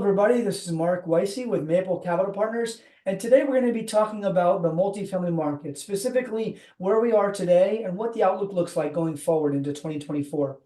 everybody. This is Marc with Maple Capital Partners, and today we're going to be talking about the multifamily market, specifically where we are today and what the outlook looks like going forward into 2024.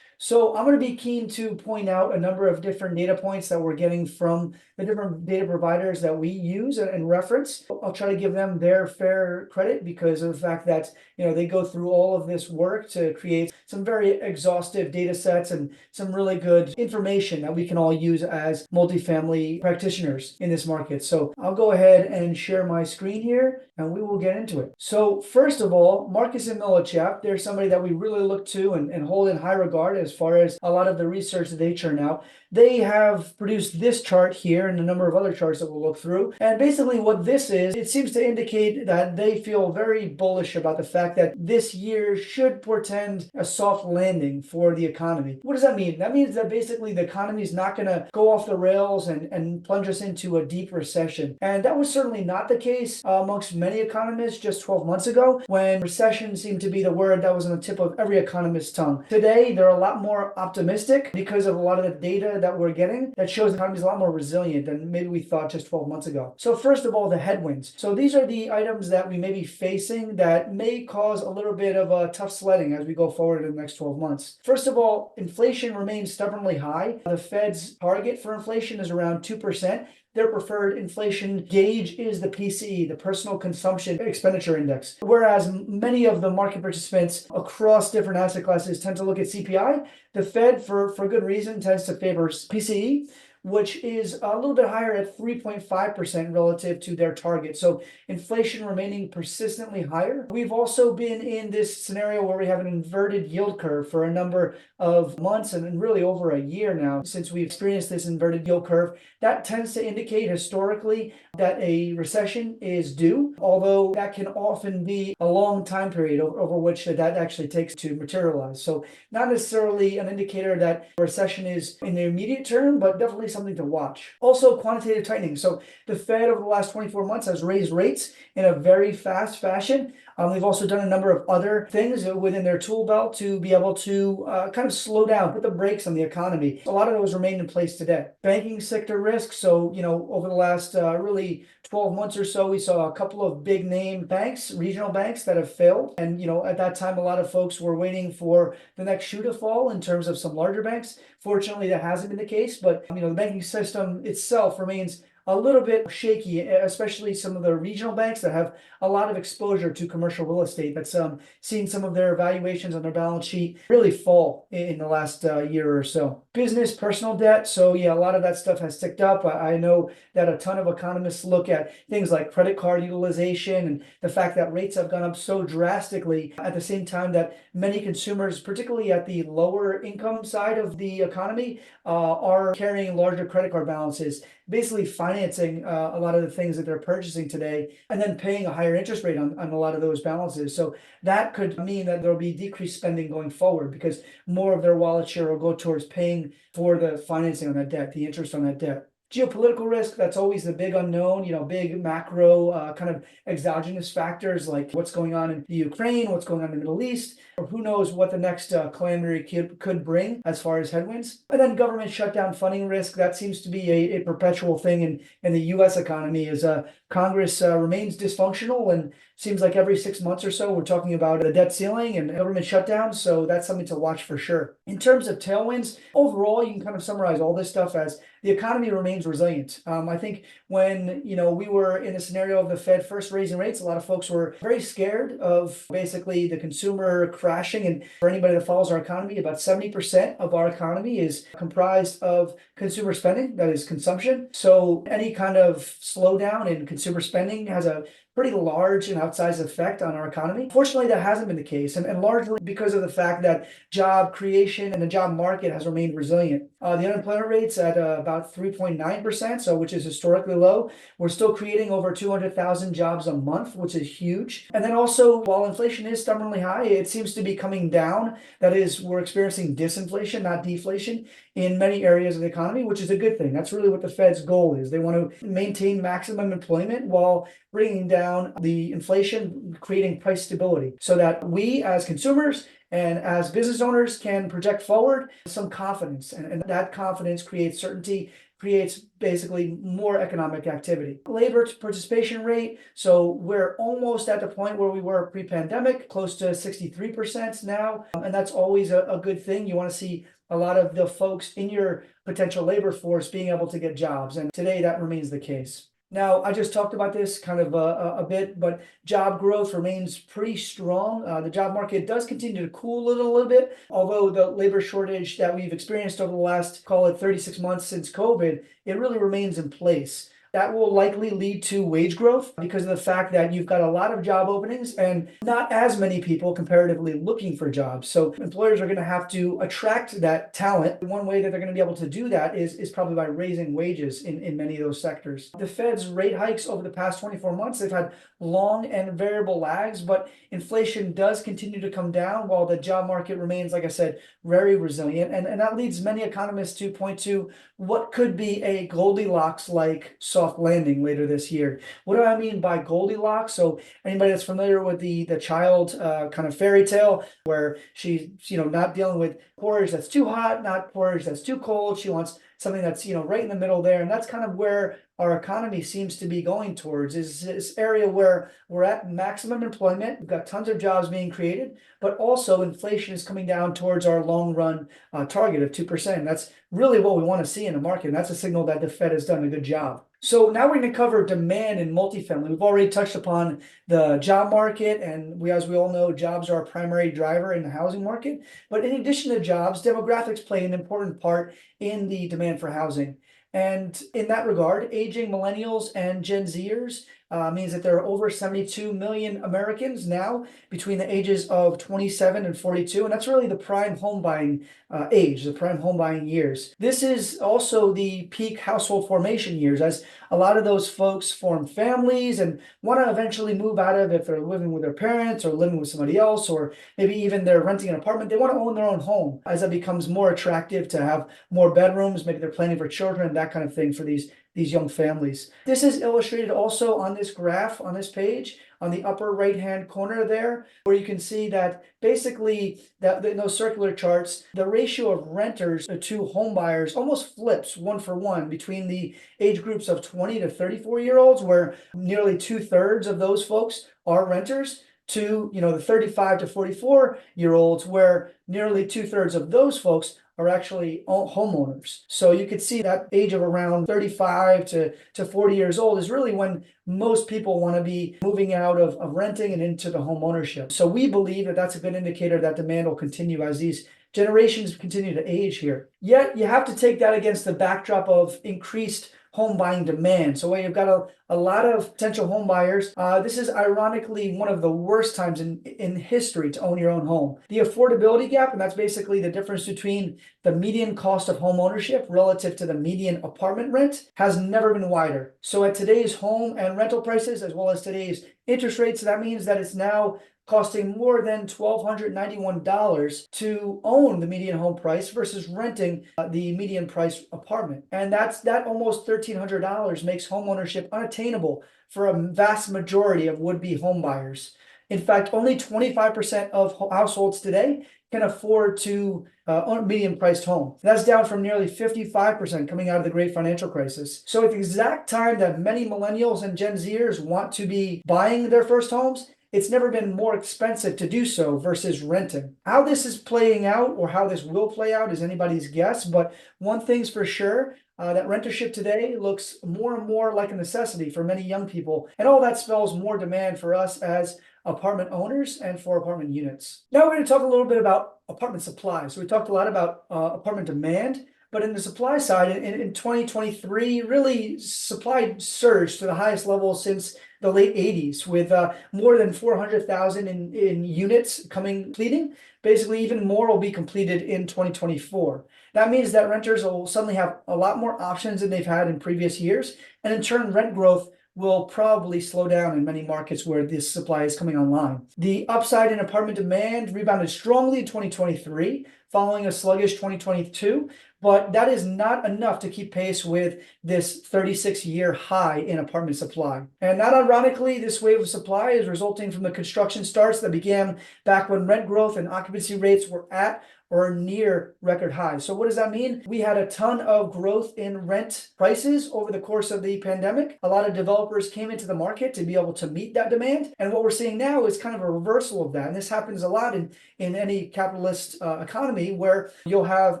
So I'm going to be keen to point out a number of different data points that we're getting from the different data providers that we use and reference. I'll try to give them their fair credit because of the fact that they go through all of this work to create some very exhaustive data sets and some really good information that we can all use as multifamily practitioners in this market. So I'll go ahead and share my screen here and we will get into it. So first of all, Marcus Millichap, they're somebody that we really look to and hold in high regard as far as a lot of the research that they churn out. They have produced this chart here and a number of other charts that we'll look through. And basically what this is, it seems to indicate that they feel very bullish about the fact that this year should portend a soft landing for the economy. What does that mean? That means that basically the economy is not going to go off the rails and plunge us into a deep recession. And that was certainly not the case amongst many economists just 12 months ago, when recession seemed to be the word that was on the tip of every economist's tongue. Today, they're a lot more optimistic because of a lot of the data that we're getting that shows the economy is a lot more resilient than maybe we thought just 12 months ago. So first of all, the headwinds. So these are the items that we may be facing that may cause a little bit of a tough sledding as we go forward in the next 12 months. First of all, inflation remains stubbornly high. The Fed's target for inflation is around 2%. Their preferred inflation gauge is the PCE, the Personal Consumption Expenditure Index. Whereas many of the market participants across different asset classes tend to look at CPI, the Fed, for good reason, tends to favor PCE, which is a little bit higher at 3.5% relative to their target. So inflation remaining persistently higher. We've also been in this scenario where we have an inverted yield curve for a number of months and really over a year now since we've experienced this inverted yield curve. That tends to indicate historically that a recession is due, although that can often be a long time period over which that actually takes to materialize. So not necessarily an indicator that a recession is in the immediate term, but definitely something to watch. Also, quantitative tightening. So the Fed over the last 24 months has raised rates in a very fast fashion. They've also done a number of other things within their tool belt to be able to kind of slow down, put the brakes on the economy. A lot of those remain in place today. Banking sector risk. So, over the last really 12 months or so, we saw a couple of big name banks, regional banks that have failed. And, at that time, a lot of folks were waiting for the next shoe to fall in terms of some larger banks. Fortunately, that hasn't been the case, but, the banking system itself remains a little bit shaky, especially some of the regional banks that have a lot of exposure to commercial real estate. That's seen some of their valuations on their balance sheet really fall in the last year or so. Business, personal debt. So yeah, a lot of that stuff has ticked up. I know that a ton of economists look at things like credit card utilization and the fact that rates have gone up so drastically at the same time that many consumers, particularly at the lower income side of the economy, are carrying larger credit card balances, basically financing a lot of the things that they're purchasing today and then paying a higher interest rate on a lot of those balances. So that could mean that there'll be decreased spending going forward because more of their wallet share will go towards paying for the financing on that debt, the interest on that debt. Geopolitical risk, that's always the big unknown, big macro kind of exogenous factors like what's going on in the Ukraine, what's going on in the Middle East, or who knows what the next calamity could bring as far as headwinds. And then government shutdown funding risk, that seems to be a perpetual thing in the U.S. economy as Congress remains dysfunctional, and seems like every 6 months or so we're talking about a debt ceiling and government shutdown. So that's something to watch for sure. In terms of tailwinds, overall, you can kind of summarize all this stuff as the economy remains resilient. I think when we were in the scenario of the Fed first raising rates, a lot of folks were very scared of basically the consumer crashing. And for anybody that follows our economy, about 70% of our economy is comprised of consumer spending, that is consumption. So any kind of slowdown in consumer spending has a pretty large and outsized effect on our economy. Fortunately, that hasn't been the case, and largely because of the fact that job creation and the job market has remained resilient. The unemployment rate's at about 3.9%, so which is historically low. We're still creating over 200,000 jobs a month, which is huge. And then also, while inflation is stubbornly high, it seems to be coming down. That is, we're experiencing disinflation, not deflation, in many areas of the economy, which is a good thing. That's really what the Fed's goal is. They want to maintain maximum employment while bringing down the inflation, creating price stability so that we as consumers and as business owners can project forward some confidence. And that confidence creates certainty creates basically more economic activity. Labor participation rate, so we're almost at the point where we were pre-pandemic, close to 63% now, and that's always a good thing. You want to see a lot of the folks in your potential labor force being able to get jobs, and today that remains the case. Now, I just talked about this kind of a bit, but job growth remains pretty strong. The job market does continue to cool a little bit, although the labor shortage that we've experienced over the last, call it 36 months since COVID, it really remains in place. That will likely lead to wage growth because of the fact that you've got a lot of job openings and not as many people comparatively looking for jobs. So employers are going to have to attract that talent. One way that they're going to be able to do that is probably by raising wages in many of those sectors. The Fed's rate hikes over the past 24 months, they've had long and variable lags, but inflation does continue to come down while the job market remains, like I said, very resilient. And that leads many economists to point to what could be a Goldilocks-like soft landing later this year. What do I mean by Goldilocks? So anybody that's familiar with the child kind of fairy tale where she's not dealing with porridge that's too hot, not porridge that's too cold. She wants something that's right in the middle there, and that's kind of where our economy seems to be going towards, is this area where we're at maximum employment. We've got tons of jobs being created, but also inflation is coming down towards our long run target of 2%. That's really what we want to see in the market, and that's a signal that the Fed has done a good job. So now we're going to cover demand in multifamily. We've already touched upon the job market, and as we all know, jobs are a primary driver in the housing market. But in addition to jobs, demographics play an important part in the demand for housing. And in that regard, aging millennials and Gen Zers means that there are over 72 million Americans now between the ages of 27 and 42. And that's really the prime home buying age, the prime home buying years. This is also the peak household formation years, as a lot of those folks form families and want to eventually move out of, if they're living with their parents or living with somebody else, or maybe even they're renting an apartment, they want to own their own home, as that becomes more attractive to have more bedrooms. Maybe they're planning for children, that kind of thing for these young families. This is illustrated also on this graph on this page, on the upper right hand corner there, where you can see that basically that in those circular charts, the ratio of renters to home buyers almost flips 1-for-1 between the age groups of 20 to 34-year-olds, where nearly 2/3 of those folks are renters, to the 35 to 44-year-olds, where nearly 2/3 of those folks are actually homeowners. So you could see that age of around 35 to 40 years old is really when most people want to be moving out of renting and into the home ownership. So we believe that that's a good indicator that demand will continue as these generations continue to age here. Yet you have to take that against the backdrop of increased home buying demand. So when you've got a lot of potential home buyers, this is ironically one of the worst times in history to own your own home. The affordability gap, and that's basically the difference between the median cost of home ownership relative to the median apartment rent, has never been wider. So at today's home and rental prices, as well as today's interest rates, that means that it's now costing more than $1,291 to own the median home price versus renting the median price apartment. And that almost $1,300 makes home ownership unattainable for a vast majority of would-be home buyers. In fact, only 25% of households today can afford to own a median-priced home. That's down from nearly 55% coming out of the great financial crisis. So at the exact time that many millennials and Gen Zers want to be buying their first homes, it's never been more expensive to do so versus renting. How this is playing out, or how this will play out, is anybody's guess, but one thing's for sure, that rentership today looks more and more like a necessity for many young people, and all that spells more demand for us as apartment owners and for apartment units. Now we're going to talk a little bit about apartment supply. So we talked a lot about apartment demand, but in the supply side, in 2023, really supply surged to the highest level since the late 80s, with more than 400,000 in units completing. Basically, even more will be completed in 2024. That means that renters will suddenly have a lot more options than they've had in previous years, and in turn, rent growth will probably slow down in many markets where this supply is coming online. The upside in apartment demand rebounded strongly in 2023, following a sluggish 2022, but that is not enough to keep pace with this 36-year high in apartment supply. And not ironically, this wave of supply is resulting from the construction starts that began back when rent growth and occupancy rates were at or near record highs. So what does that mean? We had a ton of growth in rent prices over the course of the pandemic. A lot of developers came into the market to be able to meet that demand. And what we're seeing now is kind of a reversal of that. And this happens a lot in any capitalist economy, where you'll have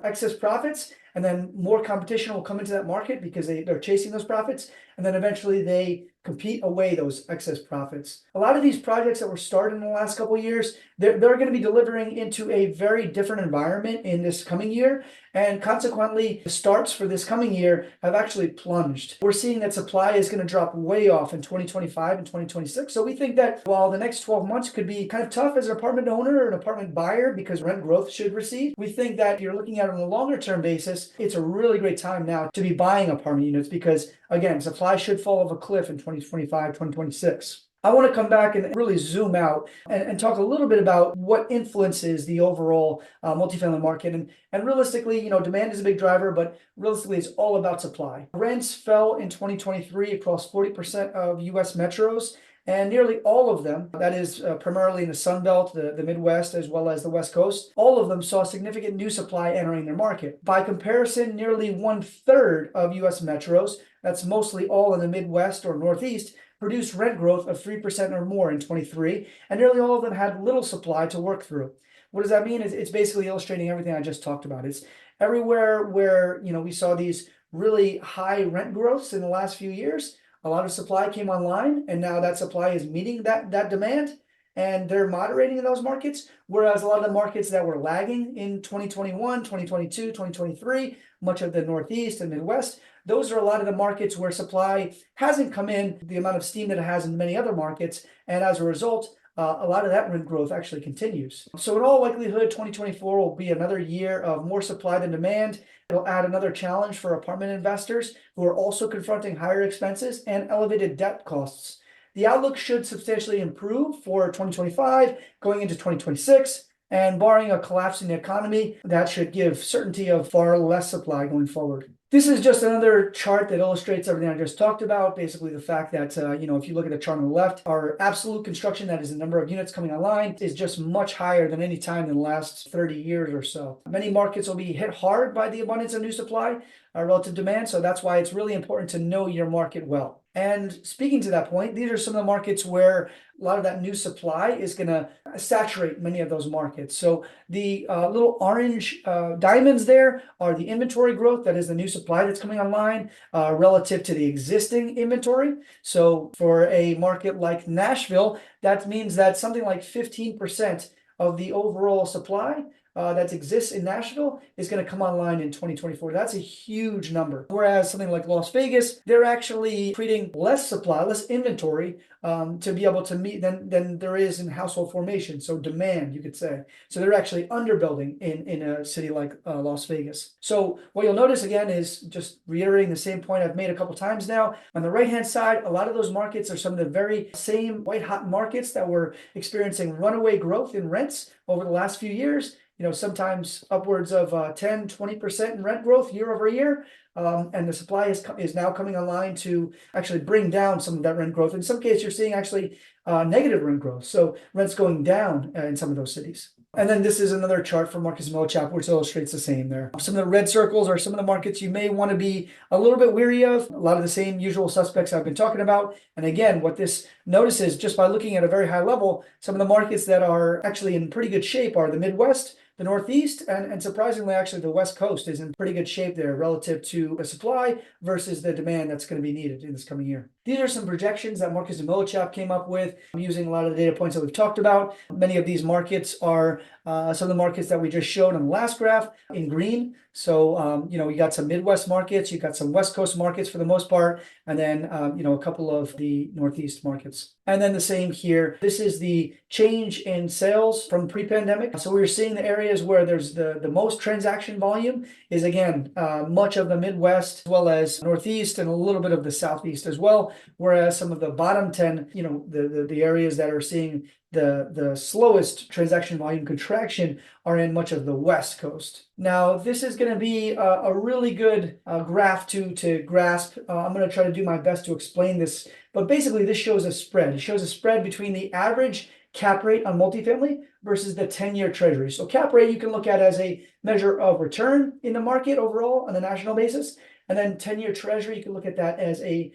excess profits and then more competition will come into that market because they're chasing those profits. And then eventually they compete away those excess profits. A lot of these projects that were started in the last couple of years, they're going to be delivering into a very different environment in this coming year. And consequently, the starts for this coming year have actually plunged. We're seeing that supply is going to drop way off in 2025 and 2026. So we think that while the next 12 months could be kind of tough as an apartment owner or an apartment buyer because rent growth should recede, we think that if you're looking at it on a longer term basis, it's a really great time now to be buying apartment units because, again, supply should fall off a cliff in 2025, 2026. I want to come back and really zoom out and talk a little bit about what influences the overall multifamily market. And realistically, demand is a big driver, but realistically, it's all about supply. Rents fell in 2023 across 40% of US metros. And nearly all of them, that is primarily in the Sun Belt, the Midwest, as well as the West Coast, all of them saw significant new supply entering their market. By comparison, nearly 1/3 of US metros, that's mostly all in the Midwest or Northeast, produced rent growth of 3% or more in 23, and nearly all of them had little supply to work through. What does that mean? It's basically illustrating everything I just talked about. It's everywhere where we saw these really high rent growths in the last few years. A lot of supply came online, and now that supply is meeting that demand, and they're moderating in those markets. Whereas a lot of the markets that were lagging in 2021, 2022, 2023, much of the Northeast and Midwest, those are a lot of the markets where supply hasn't come in the amount of steam that it has in many other markets. And as a result, a lot of that rent growth actually continues. So in all likelihood, 2024 will be another year of more supply than demand. It'll add another challenge for apartment investors who are also confronting higher expenses and elevated debt costs. The outlook should substantially improve for 2025, going into 2026, and barring a collapse in the economy, that should give certainty of far less supply going forward. This is just another chart that illustrates everything I just talked about. Basically, the fact that, if you look at the chart on the left, our absolute construction, that is the number of units coming online, is just much higher than any time in the last 30 years or so. Many markets will be hit hard by the abundance of new supply relative demand. So that's why it's really important to know your market well. And speaking to that point, these are some of the markets where a lot of that new supply is going to saturate many of those markets. So the little orange diamonds there are the inventory growth, that is the new supply that's coming online relative to the existing inventory. So for a market like Nashville, that means that something like 15% of the overall supply that exists in Nashville is going to come online in 2024. That's a huge number. Whereas something like Las Vegas, they're actually creating less supply, less inventory to be able to meet than there is in household formation. So demand, you could say. So they're actually underbuilding in a city like Las Vegas. So what you'll notice again is just reiterating the same point I've made a couple times now. On the right-hand side, a lot of those markets are some of the very same white-hot markets that were experiencing runaway growth in rents over the last few years. Sometimes upwards of 10, 20% in rent growth year over year. And the supply is now coming online to actually bring down some of that rent growth. In some cases, you're seeing actually negative rent growth. So rents going down in some of those cities. And then this is another chart from Marcus Millichap, which illustrates the same there. Some of the red circles are some of the markets you may want to be a little bit weary of. A lot of the same usual suspects I've been talking about. And again, what this notices just by looking at a very high level, some of the markets that are actually in pretty good shape are the Midwest, the Northeast, and surprisingly, actually, the West Coast is in pretty good shape there relative to the supply versus the demand that's going to be needed in this coming year. These are some projections that Marcus Millichap came up with using a lot of the data points that we've talked about. Many of these markets are some of the markets that we just showed on the last graph in green. So, you got some Midwest markets, you got some West Coast markets for the most part, and then, a couple of the Northeast markets. And then the same here. This is the change in sales from pre-pandemic. So we're seeing the areas where there's the most transaction volume is, again, much of the Midwest, as well as Northeast and a little bit of the Southeast as well. Whereas some of the bottom 10, the areas that are seeing the slowest transaction volume contraction are in much of the West Coast. Now, this is going to be a really good graph to grasp. I'm going to try to do my best to explain this, but basically this shows a spread. It shows a spread between the average cap rate on multifamily versus the 10-year treasury. So cap rate you can look at as a measure of return in the market overall on a national basis. And then 10-year treasury, you can look at that as a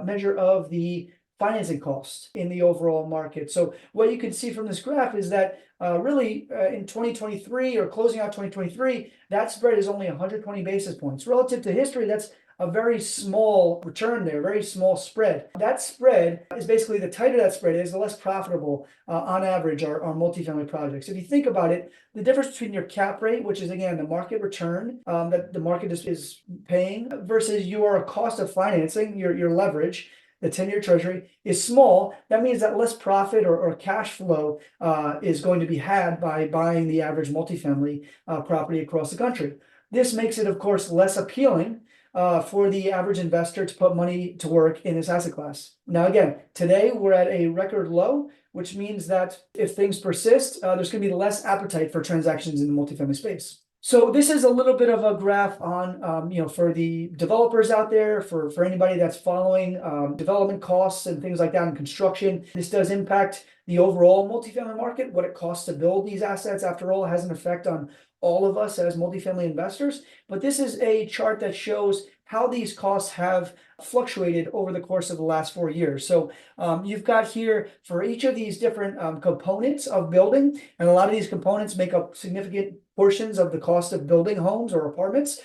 measure of the financing costs in the overall market. So what you can see from this graph is that really in 2023 or closing out 2023, that spread is only 120 basis points. Relative to history, that's a very small return there, very small spread. That spread is basically, the tighter that spread is, the less profitable on average are multifamily projects. If you think about it, the difference between your cap rate, which is again the market return that the market is paying, versus your cost of financing, your leverage, the 10-year treasury, is small. That means that less profit or cash flow is going to be had by buying the average multifamily property across the country. This makes it, of course, less appealing for the average investor to put money to work in this asset class. Now, again, today we're at a record low, which means that if things persist, there's going to be less appetite for transactions in the multifamily space. So this is a little bit of a graph on, for the developers out there, for anybody that's following development costs and things like that in construction. This does impact the overall multifamily market. What it costs to build these assets, after all, has an effect on all of us as multifamily investors. But this is a chart that shows how these costs have fluctuated over the course of the last 4 years. So you've got here for each of these different components of building, and a lot of these components make up significant portions of the cost of building homes or apartments.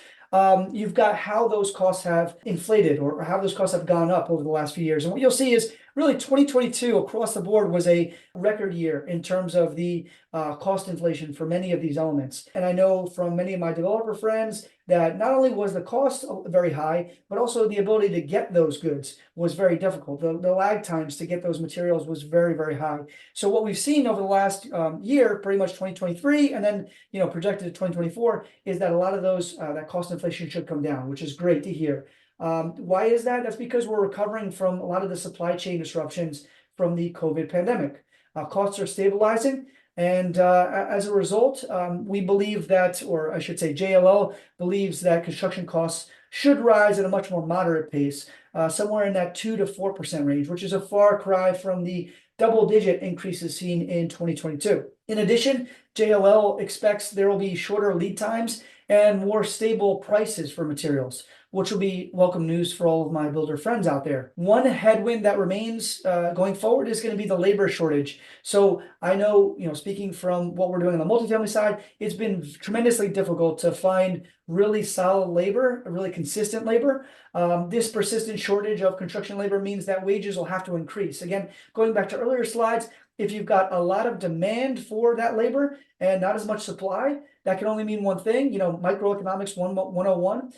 You've got how those costs have inflated or how those costs have gone up over the last few years. And what you'll see is really 2022 across the board was a record year in terms of the cost inflation for many of these elements. And I know from many of my developer friends that not only was the cost very high, but also the ability to get those goods was very difficult. The lag times to get those materials was very, very high. So what we've seen over the last year, pretty much 2023, and then projected to 2024, is that a lot of those that cost inflation should come down, which is great to hear. Why is that? That's because we're recovering from a lot of the supply chain disruptions from the COVID pandemic. Costs are stabilizing. And as a result, we believe that, or I should say JLL believes that construction costs should rise at a much more moderate pace, somewhere in that 2 to 4% range, which is a far cry from the double-digit increases seen in 2022. In addition, JLL expects there will be shorter lead times and more stable prices for materials, which will be welcome news for all of my builder friends out there. One headwind that remains going forward is going to be the labor shortage. So I know, speaking from what we're doing on the multifamily side, it's been tremendously difficult to find really solid labor, really consistent labor. This persistent shortage of construction labor means that wages will have to increase. Again, going back to earlier slides, if you've got a lot of demand for that labor and not as much supply, that can only mean one thing, microeconomics 101,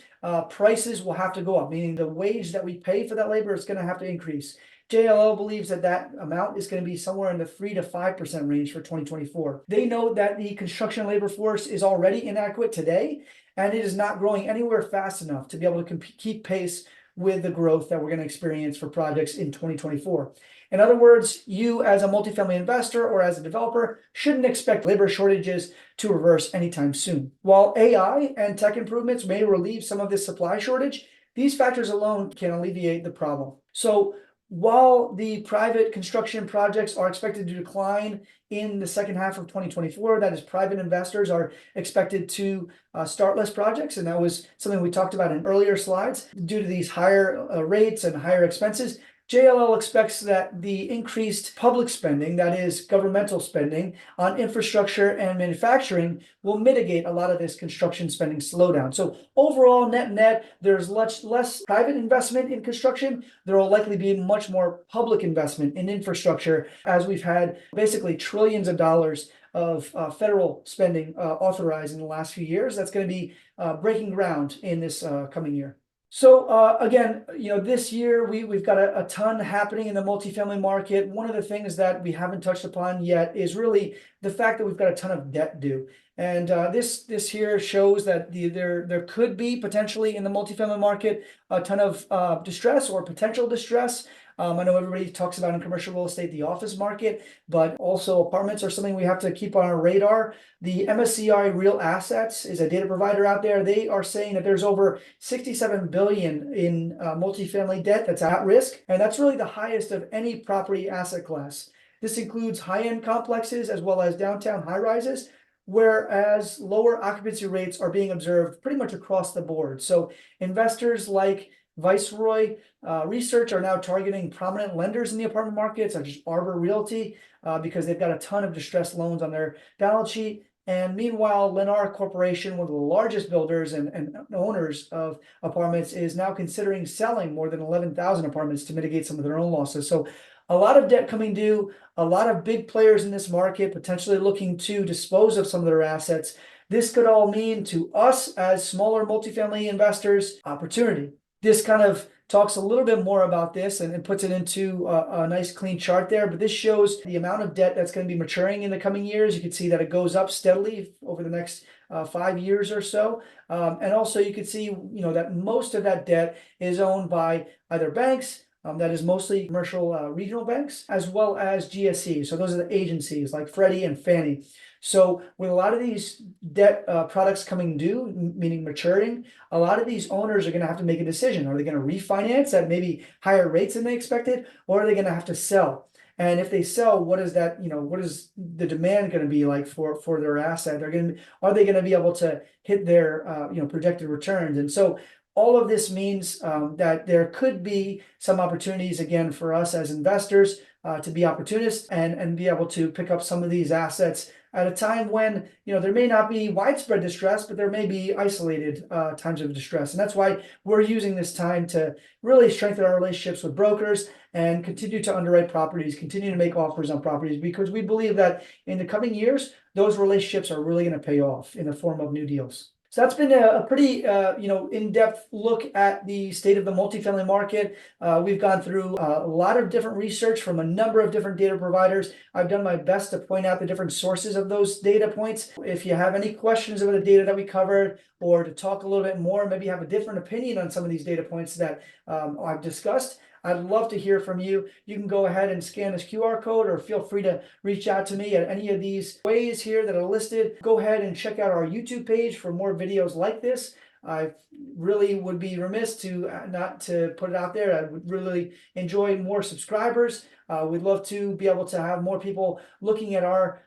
prices will have to go up, meaning the wage that we pay for that labor is going to have to increase. JLL believes that amount is going to be somewhere in the 3 to 5% range for 2024. They note that the construction labor force is already inadequate today, and it is not growing anywhere fast enough to be able to keep pace with the growth that we're going to experience for projects in 2024. In other words, you as a multifamily investor or as a developer shouldn't expect labor shortages to reverse anytime soon. While AI and tech improvements may relieve some of this supply shortage, these factors alone can alleviate the problem. So while the private construction projects are expected to decline in the second half of 2024, that is, private investors are expected to start less projects, and that was something we talked about in earlier slides. Due to these higher rates and higher expenses, JLL expects that the increased public spending, that is governmental spending on infrastructure and manufacturing, will mitigate a lot of this construction spending slowdown. So overall, net, there's much less private investment in construction. There will likely be much more public investment in infrastructure, as we've had basically trillions of dollars of federal spending authorized in the last few years. That's going to be breaking ground in this coming year. So again, this year we've got a ton happening in the multifamily market. One of the things that we haven't touched upon yet is really the fact that we've got a ton of debt due. And this here shows that there could be potentially in the multifamily market a ton of distress or potential distress. I know everybody talks about in commercial real estate the office market, but also apartments are something we have to keep on our radar. The MSCI Real Assets is a data provider out there. They are saying that there's over $67 billion in multifamily debt that's at risk, and that's really the highest of any property asset class. This includes high-end complexes as well as downtown high-rises, whereas lower occupancy rates are being observed pretty much across the board. So investors like Viceroy Research are now targeting prominent lenders in the apartment market, such as Arbor Realty, because they've got a ton of distressed loans on their balance sheet. And meanwhile, Lennar Corporation, one of the largest builders and owners of apartments, is now considering selling more than 11,000 apartments to mitigate some of their own losses. So a lot of debt coming due, a lot of big players in this market potentially looking to dispose of some of their assets. This could all mean to us as smaller multifamily investors opportunity. This kind of talks a little bit more about this and puts it into a nice clean chart there, but this shows the amount of debt that's going to be maturing in the coming years. You can see that it goes up steadily over the next 5 years or so. And also you can see, that most of that debt is owned by either banks, that is mostly commercial regional banks, as well as GSEs. So those are the agencies like Freddie and Fannie. So with a lot of these debt products coming due, meaning maturing, a lot of these owners are going to have to make a decision. Are they going to refinance at maybe higher rates than they expected, or are they going to have to sell? And if they sell, what is that, what is the demand going to be like for their asset? Are they going to be able to hit their projected returns? And so all of this means that there could be some opportunities again for us as investors to be opportunists and be able to pick up some of these assets at a time when there may not be widespread distress, but there may be isolated times of distress. And that's why we're using this time to really strengthen our relationships with brokers and continue to underwrite properties, continue to make offers on properties, because we believe that in the coming years, those relationships are really going to pay off in the form of new deals. So that's been a pretty, in-depth look at the state of the multifamily market. We've gone through a lot of different research from a number of different data providers. I've done my best to point out the different sources of those data points. If you have any questions about the data that we covered, or to talk a little bit more, maybe have a different opinion on some of these data points that I've discussed, I'd love to hear from you. You can go ahead and scan this QR code, or feel free to reach out to me at any of these ways here that are listed. Go ahead and check out our YouTube page for more videos like this. I really would be remiss to not to put it out there. I would really enjoy more subscribers. We'd love to be able to have more people looking at our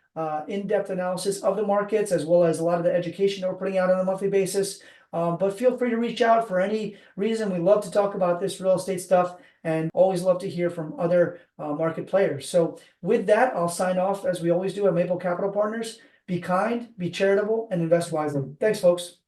in-depth analysis of the markets, as well as a lot of the education that we're putting out on a monthly basis. But feel free to reach out for any reason. We love to talk about this real estate stuff, and always love to hear from other market players. So with that, I'll sign off as we always do at Maple Capital Partners. Be kind, be charitable, and invest wisely. Thanks, folks.